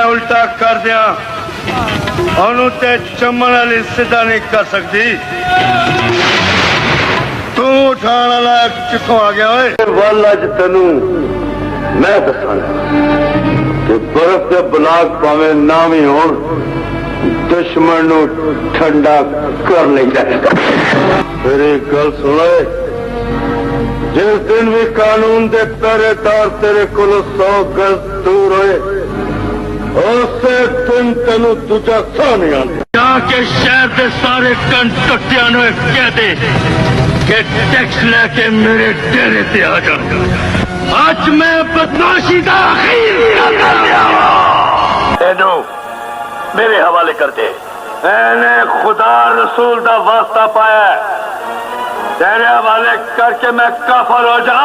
उल्टा कर दिया ਉਹਨੂੰ ਤੇ ਚੰਮਣ ਵਾਲੀ ਸਿੱਧਾ ਨਹੀਂ ਕਰ ਸਕਦੀ ਤੂੰ ਉਠਾਣ ਵਾਲਾ ਕਿੱਥੋਂ ਆ ਗਿਆ ਓਏ ਵੱਲ ਅੱਜ ਤੈਨੂੰ ਮੈਂ ਦੱਸਾਂਗਾ ਕਿ ਬਰਫ਼ ਦੇ ਬਲਾਕ ਭਾਵੇਂ ਨਾ ਵੀ ਹੋਣ ਦੁਸ਼ਮਣ ਨੂੰ ਠੰਡਾ ਕਰ ਲੈਂਦਾ ਮੇਰੀ ਗੱਲ ਸੁਣ ਓਏ जिस दिन भी कानून के पहरेदार तेरे को 100 गज दूर होए उसे दिन तेन दूजा सह नहीं आने जाके शहर के सारे कंटटिया कह दे कि टैक्स लेके मेरे डेरे पे आ जा आज मैं बदमाशी का आखिर मेरे हवाले कर दे मैंने खुदा रसूल का वास्ता पाया तेरे हवाले करके मैं काफर हो जा